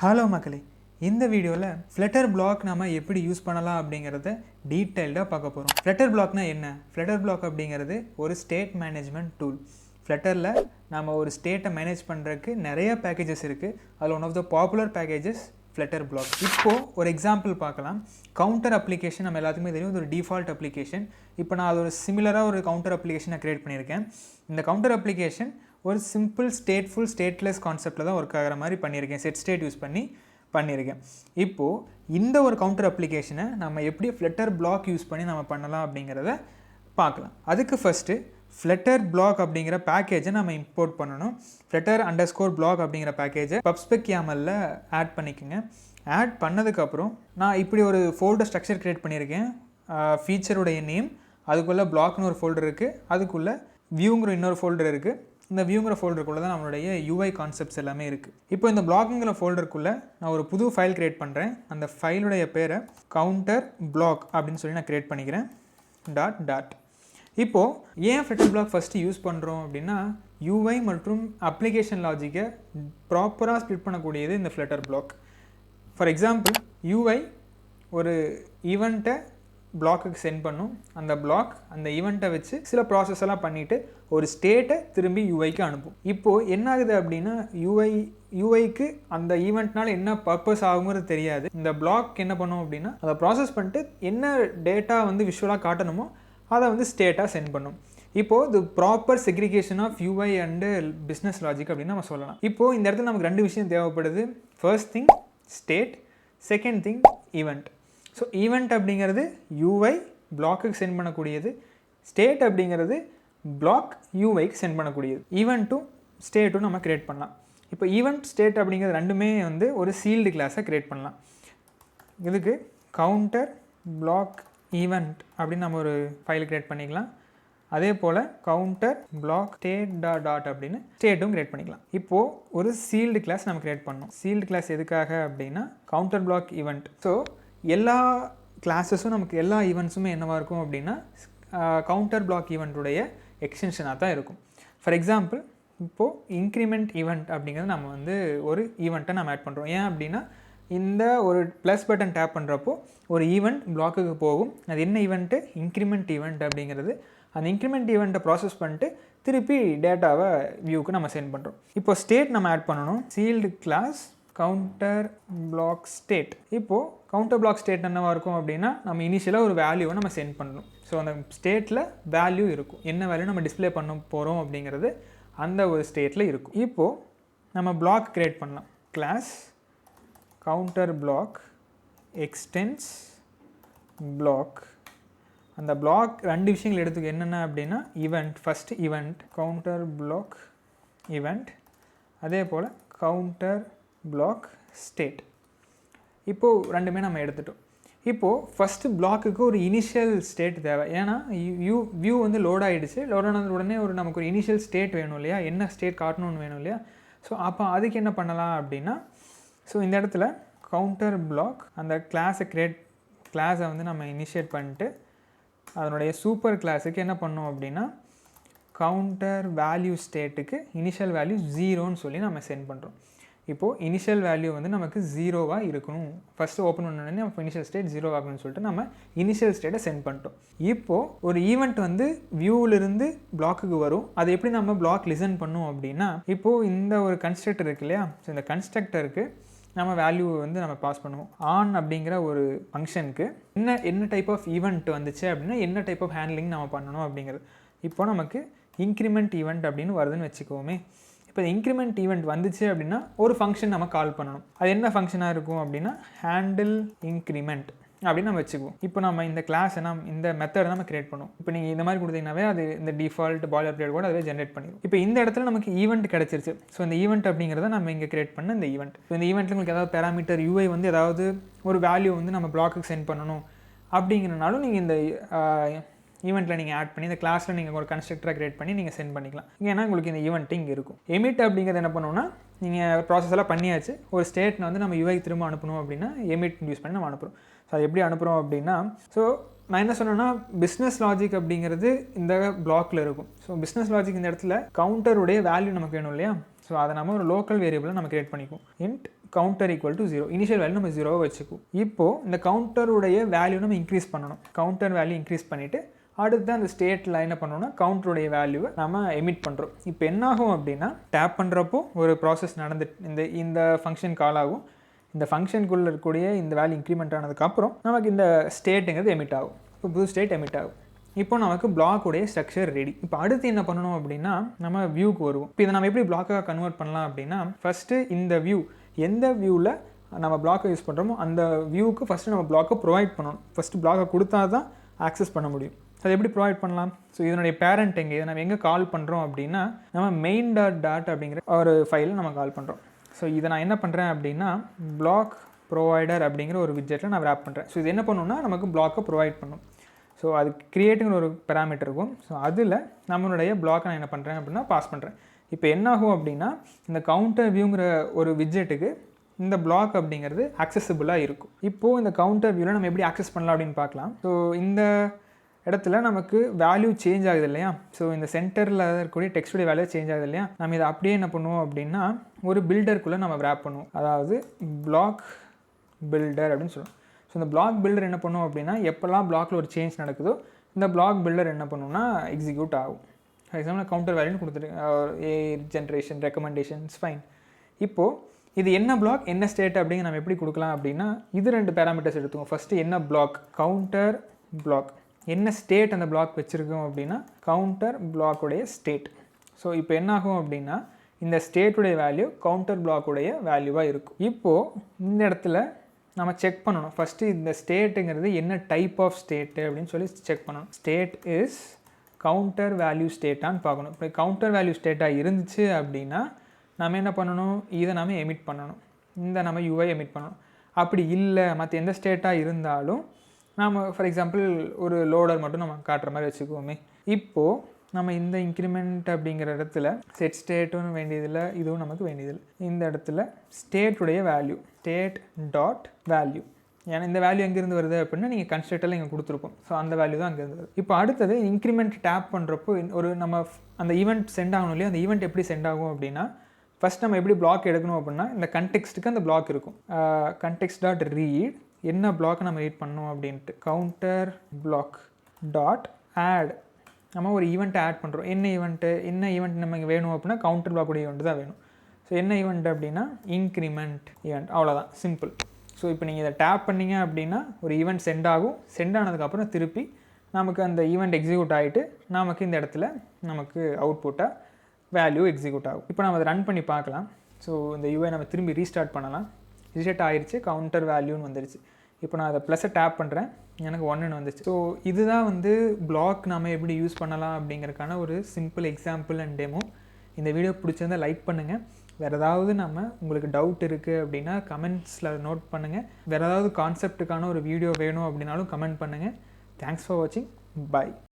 Hello மக்களே, இந்த வீடியோவில் ஃப்ளட்டர் பிளாக் நம்ம எப்படி யூஸ் பண்ணலாம் அப்படிங்கிறத டீட்டெயில்டாக பார்க்க போகிறோம். ஃப்ளட்டர் பிளாக்னா என்ன? ஃப்ளட்டர் பிளாக் அப்படிங்கிறது ஒரு ஸ்டேட் மேனேஜ்மெண்ட் டூல். ஃப்ளட்டரில் நம்ம ஒரு ஸ்டேட்டை மேனேஜ் பண்ணுறதுக்கு நிறைய பேக்கேஜஸ் இருக்குது. அதில் one of the popular packages Flutter bloc. இப்போது ஒரு எக்ஸாம்பிள் பார்க்கலாம். கவுண்டர் அப்ளிகேஷன் நம்ம எல்லாத்துக்குமே தெரியும், இது ஒரு டிஃபால்ட் அப்ளிகேஷன். இப்போ நான் அது ஒரு சிமிலராக ஒரு கவுண்டர் அப்ளிகேஷனை க்ரியேட் பண்ணியிருக்கேன். இந்த கவுண்டர் அப்ளிகேஷன் ஒரு சிம்பிள் ஸ்டேட்ஃபுல் ஸ்டேட்லெஸ் கான்செப்டில் தான் ஒர்க் ஆகிற மாதிரி பண்ணியிருக்கேன். செட் ஸ்டேட் யூஸ் பண்ணியிருக்கேன். இப்போது இந்த ஒரு கவுண்டர் அப்ளிகேஷனை நம்ம எப்படி ஃப்ளட்டர் பிளாக் யூஸ் பண்ணி நம்ம பண்ணலாம் அப்படிங்கிறத பார்க்கலாம். அதுக்கு ஃபஸ்ட்டு ஃப்ளட்டர் பிளாக் அப்படிங்கிற பேக்கேஜை நம்ம இம்போர்ட் பண்ணணும். flutter_block அப்படிங்கிற பேக்கேஜை பப்ஸ்பெக் YAML-ல ஆட் பண்ணிக்கோங்க. ஆட் பண்ணதுக்கப்புறம் நான் இப்படி ஒரு ஃபோல்டர் ஸ்ட்ரக்சர் க்ரியேட் பண்ணியிருக்கேன். ஃபீச்சருடைய நேம், அதுக்குள்ளே பிளாக்னு ஒரு ஃபோல்டர் இருக்குது, அதுக்குள்ளே வியூங்கிற இன்னொரு ஃபோல்டர் இருக்குது. இந்த வியூங்கிற ஃபோல்டருக்குள்ளே தான் நம்மளுடைய UI கான்செப்ட்ஸ் எல்லாமே இருக்குது. இப்போ இந்த பிளாக்குங்கிற ஃபோல்டருக்குள்ளே நான் ஒரு புது ஃபைல் க்ரியேட் பண்ணுறேன். அந்த ஃபைலுடைய பேரை கவுண்டர் பிளாக் அப்படின்னு சொல்லி நான் க்ரியேட் பண்ணிக்கிறேன். டாட். இப்போது ஏன் ஃப்ளட்டர் பிளாக் ஃபஸ்ட்டு யூஸ் பண்ணுறோம் அப்படின்னா, UI மற்றும் அப்ளிகேஷன் லாஜிக்கை ப்ராப்பராக ஸ்ப்ளிட் பண்ணக்கூடியது இந்த Flutter bloc. For example, UI ஒரு ஈவெண்ட்டை பிளாக்குக்கு சென்ட் பண்ணும். அந்த பிளாக் அந்த ஈவெண்ட்டை வச்சு சில ப்ராசஸ் எல்லாம் பண்ணிவிட்டு ஒரு ஸ்டேட்டை திரும்பி UIக்கு அனுப்பும். இப்போது என்ன ஆகுது அப்படின்னா, UIக்கு அந்த ஈவெண்ட்னால என்ன பர்பஸ் ஆகுங்கிறது தெரியாது. இந்த பிளாக் என்ன பண்ணும் அப்படின்னா, அதை ப்ராசஸ் பண்ணிட்டு என்ன டேட்டா விஷுவலாக காட்டணுமோ அதை ஸ்டேட்டாக சென்ட் பண்ணும். இப்போது இது proper segregation of UI and business logic அப்படின்னு நம்ம சொல்லலாம். இப்போது இந்த இடத்துல நமக்கு ரெண்டு விஷயம் தேவைப்படுது. First thing state, second thing event. So event அப்படிங்கிறது UI பிளாக்குக்கு சென்ட் பண்ணக்கூடியது, ஸ்டேட் அப்படிங்கிறது பிளாக் UIக்கு சென்ட் பண்ணக்கூடியது. ஈவெண்ட்டும் ஸ்டேட்டும் நம்ம க்ரியேட் பண்ணலாம். இப்போ ஈவெண்ட் ஸ்டேட் அப்படிங்கிறது ரெண்டுமே ஒரு சீல்டு கிளாஸை க்ரியேட் பண்ணலாம். இதுக்கு கவுண்டர் பிளாக் ஈவெண்ட் அப்படின்னு நம்ம ஒரு ஃபைல் க்ரியேட் பண்ணிக்கலாம். அதே போல் கவுண்டர் பிளாக் ஸ்டேட் டாட் அப்படின்னு ஸ்டேட்டும் க்ரியேட் பண்ணிக்கலாம். இப்போது ஒரு சீல்டு கிளாஸ் நம்ம க்ரியேட் பண்ணோம். சீல்டு கிளாஸ் எதுக்காக அப்படின்னா, கவுண்டர் பிளாக் ஈவெண்ட். ஸோ எல்லா கிளாஸஸும் நமக்கு எல்லா ஈவெண்ட்ஸுமே என்னவாக இருக்கும் அப்படின்னா, கவுண்டர் பிளாக் ஈவெண்ட்டுடைய எக்ஸ்டென்ஷனாக தான் இருக்கும். ஃபார் எக்ஸாம்பிள், இப்போது இன்க்ரிமெண்ட் ஈவெண்ட் அப்படிங்கிறது நம்ம ஒரு ஈவெண்ட்டை நம்ம ஆட் பண்ணுறோம். ஏன் அப்படின்னா, இந்த ஒரு ப்ளஸ் பட்டன் டேப் பண்ணுறப்போ ஒரு ஈவெண்ட் பிளாக்குக்கு போகும். அது என்ன ஈவெண்ட்டு? இன்க்ரிமெண்ட் ஈவெண்ட் அப்படிங்கிறது. அந்த இன்க்ரிமெண்ட் ஈவெண்ட்டை ப்ராசஸ் பண்ணிட்டு திருப்பி டேட்டாவை வியூக்கு நம்ம சென்ட் பண்ணுறோம். இப்போ ஸ்டேட் நம்ம ஆட் பண்ணணும். Sealed class counter bloc state. இப்போது கவுண்டர் பிளாக் ஸ்டேட் என்னவாக இருக்கும் அப்படின்னா, நம்ம இனிஷியலாக ஒரு வேல்யூவை நம்ம சென்ட் பண்ணணும். ஸோ அந்த ஸ்டேட்டில் வேல்யூ இருக்கும். என்ன வேல்யூ நம்ம டிஸ்பிளே பண்ண போகிறோம் அப்படிங்கிறது அந்த ஒரு ஸ்டேட்டில் இருக்கும். இப்போது நம்ம பிளாக் க்ரியேட் பண்ணலாம். Class counter bloc extends bloc. அந்த பிளாக் ரெண்டு விஷயங்கள் எடுத்துக்க. என்னென்ன அப்படின்னா, event, first event counter bloc event, அதே போல் கவுண்டர் பிளாக் ஸ்டேட். இப்போது ரெண்டுமே நம்ம எடுத்துட்டோம். இப்போது ஃபஸ்ட்டு பிளாக்குக்கு ஒரு இனிஷியல் ஸ்டேட் தேவை. ஏன்னா வியூ லோட் ஆகிடுச்சு. லோட் ஆனது உடனே நமக்கு ஒரு இனிஷியல் ஸ்டேட் வேணும் இல்லையா, என்ன ஸ்டேட் காட்டணும்னு வேணும் இல்லையா. ஸோ அப்போ அதுக்கு என்ன பண்ணலாம் அப்படின்னா, ஸோ இந்த இடத்துல கவுண்டர் பிளாக் அந்த கிளாஸை நம்ம இனிஷியேட் பண்ணிட்டு அதனுடைய சூப்பர் கிளாஸுக்கு என்ன பண்ணோம் அப்படின்னா, கவுண்டர் வேல்யூ ஸ்டேட்டுக்கு இனிஷியல் வேல்யூ 0ன்னு சொல்லி நம்ம சென்ட் பண்ணுறோம். இப்போது இனிஷியல் வேல்யூ நமக்கு 0வாக இருக்கணும். ஃபஸ்ட்டு ஓப்பன் பண்ணோடனே நம்ம இனிஷியல் ஸ்டேட் 0 ஆகணும்னு சொல்லிட்டு நம்ம இனிஷியல் ஸ்டேட்டை சென்ட் பண்ணிட்டோம். இப்போது ஒரு ஈவெண்ட் வியூவிலிருந்து பிளாக்குக்கு வரும். அதை எப்படி நம்ம பிளாக் லிசன் பண்ணும் அப்படின்னா, இப்போது இந்த ஒரு கன்ஸ்ட்ரக்டர் இருக்கு இல்லையா. ஸோ இந்த கன்ஸ்ட்ரக்டருக்கு நம்ம வேல்யூ நம்ம பாஸ் பண்ணுவோம். ஆன் அப்படிங்கிற ஒரு ஃபங்க்ஷனுக்கு என்ன டைப் ஆஃப் ஈவெண்ட் வந்துச்சு அப்படின்னா, என்ன டைப் ஆஃப் ஹேண்ட்லிங் நம்ம பண்ணணும் அப்படிங்கிறது. இப்போ நமக்கு இன்க்ரிமெண்ட் ஈவெண்ட் அப்படின்னு வருதுன்னு வச்சுக்கோமே. இப்போ இன்க்ரிமெண்ட் ஈவெண்ட் வந்துச்சு அப்படின்னா ஒரு ஃபங்க்ஷன் நம்ம கால் பண்ணணும். அது என்ன ஃபங்க்ஷனாக இருக்கும் அப்படின்னா, ஹேண்டில் இன்க்ரிமெண்ட் அப்படின்னு நம்ம வச்சுக்குவோம். இப்போ நம்ம இந்த கிளாஸை இந்த மெத்தடை நம்ம க்ரியேட் பண்ணுவோம். இப்போ நீங்கள் இந்த மாதிரி கொடுத்தீங்கன்னாவே அது இந்த டிஃபால்ட் பாய்லர் பிளேட் கூட அதுவே ஜென்ரேட் பண்ணிடும். இப்போ இந்த இடத்துல நமக்கு ஈவெண்ட் கிடச்சிருச்சு. ஸோ இந்த ஈவெண்ட் அப்படிங்கிறத நம்ம இங்கே க்ரியேட் பண்ண இந்த ஈவெண்ட். ஸோ இந்த ஈவெண்ட்டில் உங்களுக்கு ஏதாவது பேராமீட்டர் UI ஏதாவது ஒரு வேல்யூ நம்ம பிளாக்குக்கு சென்ட் பண்ணணும் அப்படிங்கிறனாலும் நீங்கள் இந்த ஈவெண்ட்டில் நீங்கள் ஆட் பண்ணி இந்த கிளாஸில் நீங்கள் ஒரு கன்ஸ்ட்ரக்டரை க்ரியேட் பண்ணி நீங்கள் சென்ட் பண்ணிக்கலாம். ஏன்னா உங்களுக்கு இந்த ஈவெண்ட் இங்கே இருக்கும். எமிட் அப்படிங்கிறது என்ன பண்ணுவோம்னா, நீங்கள் ப்ராசஸ் எல்லாம் பண்ணியாச்சு, ஒரு ஸ்டேட் நம்ம UIக்கு திரும்ப அனுப்பணும் அப்படின்னா எமிட் யூஸ் பண்ணி நம்ம அனுப்புகிறோம். ஸோ அது எப்படி அனுப்புகிறோம் அப்படின்னா, ஸோ நான் என்ன சொன்னேன்னா, பிஸ்னஸ் லாஜிக் அப்படிங்கிறது இந்த பிளாக்ல இருக்கும். ஸோ பிஸ்னஸ் லாஜிக் இந்த இடத்துல கவுண்டருடைய வேல்யூ நமக்கு வேணும் இல்லையா. ஸோ அதை நம்ம ஒரு லோக்கல் வேரியபிளை நம்ம கிரியேட் பண்ணிக்குவோம். Int counter equal to 0. Initial value நம்ம 0 வச்சுக்குவோம். இப்போது இந்த கவுண்டருடைய வேல்யூ நம்ம இன்க்ரீஸ் பண்ணணும். கவுண்டர் வேல்யூ இன்க்ரீஸ் பண்ணிவிட்டு அடுத்து அந்த ஸ்டேட்டில் என்ன பண்ணணும்னா கவுண்டருடைய வேல்யூவை நம்ம எமிட் பண்ணுறோம். இப்போ என்னாகும் அப்படின்னா டேப் பண்ணுறப்போ ஒரு ப்ராசஸ் நடந்துட்டு இந்த ஃபங்க்ஷன் கால் ஆகும். இந்த ஃபங்க்ஷனுக்குள்ளே இருக்கக்கூடிய இந்த வேல்யூ இன்க்ரிமெண்ட் ஆனதுக்கப்புறம் நமக்கு இந்த ஸ்டேட்டுங்கிறது எமிட் ஆகும். இப்போ புது ஸ்டேட் எமிட் ஆகும். இப்போ நமக்கு பிளாக்குடைய ஸ்ட்ரக்சர் ரெடி. இப்போ அடுத்து என்ன பண்ணணும் அப்படின்னா நம்ம வியூக்கு வருவோம். இப்போ இதை நம்ம எப்படி பிளாக்காக கன்வெர்ட் பண்ணலாம் அப்படின்னா ஃபஸ்ட்டு இந்த வியூ எந்த வியூவில் நம்ம பிளாக்கை யூஸ் பண்ணுறோமோ அந்த வியூக்கு ஃபஸ்ட்டு நம்ம பிளாக்கை ப்ரொவைட் பண்ணணும். ஃபஸ்ட்டு பிளாக்கை கொடுத்தா தான் ஆக்சஸ் பண்ண முடியும். அது எப்படி ப்ரொவைட் பண்ணலாம்? ஸோ இதனுடைய பேரண்ட் எங்கே, இதை நம்ம எங்கே கால் பண்ணுறோம் அப்படின்னா நம்ம மெயின் டாட் அப்படிங்கிற ஒரு ஃபைலை நம்ம கால் பண்ணுறோம். ஸோ இதை நான் என்ன பண்ணுறேன் அப்படின்னா பிளாக் ப்ரொவைடர் அப்படிங்கிற ஒரு விட்ஜெட்டில் நான் ரேப் பண்ணுறேன். ஸோ இது என்ன பண்ணணும்னா நமக்கு பிளாக்கை ப்ரொவைட் பண்ணும். ஸோ அது கிரியேட்டுங்கிற ஒரு பேராமீட்டர் இருக்கும். ஸோ அதில் நம்மளுடைய பிளாக்கை நான் என்ன பண்ணுறேன் அப்படின்னா பாஸ் பண்ணுறேன். இப்போ என்னாகும் அப்படின்னா இந்த கவுண்டர் வியூங்கிற ஒரு விட்ஜெட்டுக்கு இந்த பிளாக் அப்படிங்கிறது ஆக்சஸபிளாக இருக்கும். இப்போது இந்த கவுண்டர் வியூவில் நம்ம எப்படி ஆக்சஸ் பண்ணலாம் அப்படின்னு பார்க்கலாம். ஸோ இந்த இடத்துல நமக்கு வேல்யூ சேஞ்ச் ஆகுது இல்லையா? ஸோ இந்த சென்டரில் இருக்கக்கூடிய டெக்ஸ்டுடைய வேல்யூ சேஞ்ச் ஆகுது இல்லையா? நம்ம இதை அப்படியே என்ன பண்ணுவோம் அப்படின்னா ஒரு பில்டருக்குள்ளே நம்ம ரேப் பண்ணுவோம். அதாவது பிளாக் பில்டர் அப்படின்னு சொல்லுவோம். ஸோ இந்த பிளாக் பில்டர் என்ன பண்ணுவோம் அப்படின்னா எப்போல்லாம் பிளாக்கில் ஒரு சேஞ்ச் நடக்குதோ இந்த பிளாக் பில்டர் என்ன பண்ணுவோம்னா எக்ஸிக்யூட் ஆகும். ஃபார் எக்ஸாம்பிள் கவுண்டர் வேல்யூன்னு கொடுத்துட்டு ஏ ஜென்ரேஷன் ரெக்கமெண்டேஷன்ஸ் ஃபைன். இப்போது இது என்ன பிளாக் என்ன ஸ்டேட் அப்படிங்க நம்ம எப்படி கொடுக்கலாம் அப்படின்னா இது 2 பேராமீட்டர்ஸ் எடுத்துக்கோம். ஃபஸ்ட்டு என்ன பிளாக் கவுண்டர் பிளாக், என்ன ஸ்டேட் அந்த பிளாக் வச்சுருக்கோம் அப்படின்னா கவுண்டர் பிளாக்குடைய ஸ்டேட். ஸோ இப்போ என்னாகும் அப்படின்னா இந்த ஸ்டேட்டுடைய வேல்யூ கவுண்டர் பிளாக்குடைய வேல்யூவாக இருக்கும். இப்போது இந்த இடத்துல நம்ம செக் பண்ணணும். ஃபஸ்ட்டு இந்த ஸ்டேட்டுங்கிறது என்ன டைப் ஆஃப் ஸ்டேட்டு அப்படின்னு சொல்லி செக் பண்ணணும். ஸ்டேட் இஸ் கவுண்டர் வேல்யூ ஸ்டேட்டான்னு பார்க்கணும். இப்போ கவுண்டர் வேல்யூ ஸ்டேட்டாக இருந்துச்சு அப்படின்னா நம்ம என்ன பண்ணணும், இதை நம்ம எமிட் பண்ணணும். இந்த நம்ம யூஐ எமிட் பண்ணணும். அப்படி இல்லை மற்ற எந்த ஸ்டேட்டாக இருந்தாலும் நம்ம ஃபார் எக்ஸாம்பிள் ஒரு லோடர் மட்டும் நம்ம காட்டுற மாதிரி வச்சுக்குவோமே. இப்போது நம்ம இந்த இன்க்ரிமெண்ட் அப்படிங்கிற இடத்துல செட் ஸ்டேட்டும் வேண்டியதில்லை, இதுவும் நமக்கு வேண்டியதில்லை. இந்த இடத்துல ஸ்டேட்டுடைய வேல்யூ ஸ்டேட் டாட் வேல்யூ, ஏன்னா இந்த வேல்யூ எங்கேருந்து வருது அப்படின்னா நீங்கள் கன்ஸ்ட்ரக்டரில் இங்கே கொடுத்துருப்போம். ஸோ அந்த வேல்யூ தான் அங்கேருந்து வருது. இப்போ அடுத்தது இன்க்ரிமெண்ட் டேப் பண்ணுறப்போ ஒரு நம்ம அந்த ஈவெண்ட் சென்ட் ஆகணும் இல்லையா? அந்த ஈவெண்ட் எப்படி சென்ட் ஆகும் அப்படின்னா ஃபஸ்ட் நம்ம எப்படி பிளாக் எடுக்கணும் அப்படின்னா இந்த கண்டெக்ஸ்ட்டுக்கு அந்த பிளாக் இருக்கும். கண்டெக்ஸ்ட் டாட் ரீட் என்ன பிளாக் நம்ம ரீட் பண்ணோம் அப்படின்ட்டு கவுண்டர் பிளாக் டாட் ஆட் நம்ம ஒரு ஈவெண்ட்டை ஆட் பண்ணுறோம். என்ன ஈவெண்ட் நமக்கு வேணும் அப்படின்னா கவுண்டர் பிளாக்குடைய ஈவெண்ட் தான் வேணும். ஸோ என்ன ஈவெண்ட் அப்படின்னா இன்க்ரிமெண்ட் ஈவெண்ட், அவ்வளோதான், சிம்பிள். ஸோ இப்போ நீங்கள் இதை டேப் பண்ணிங்க அப்படின்னா ஒரு ஈவெண்ட் சென்ட் ஆகும். சென்ட் ஆனதுக்கப்புறம் திருப்பி நமக்கு அந்த ஈவெண்ட் எக்ஸிக்யூட் ஆகிட்டு நமக்கு இந்த இடத்துல நமக்கு அவுட்புட்டாக வேல்யூ எக்ஸிக்யூட் ஆகும். இப்போ நம்ம அதை ரன் பண்ணி பார்க்கலாம். ஸோ இந்த யூஐ நம்ம திரும்பி ரீஸ்டார்ட் பண்ணலாம். ரீஸ்டார்ட் ஆகிடுச்சு, கவுண்டர் வேல்யூன்னு வந்துடுச்சு. இப்போ நான் அதை ப்ளஸ்ஸை டேப் பண்ணுறேன், எனக்கு 1ன்னு வந்துச்சு. ஸோ இதுதான் பிளாக் நம்ம எப்படி யூஸ் பண்ணலாம் அப்படிங்கிறதுக்கான ஒரு சிம்பிள் எக்ஸாம்பிள் அண்ட் டெமோ. இந்த வீடியோ பிடிச்சிருந்தால் லைக் பண்ணுங்கள். வேறு ஏதாவது உங்களுக்கு டவுட் இருக்குது அப்படின்னா கமெண்ட்ஸில் நோட் பண்ணுங்கள். வேறு ஏதாவது கான்செப்ட்டுக்கான ஒரு வீடியோ வேணும் அப்படின்னாலும் கமெண்ட் பண்ணுங்கள். தேங்க்ஸ் ஃபார் வாட்சிங். பை.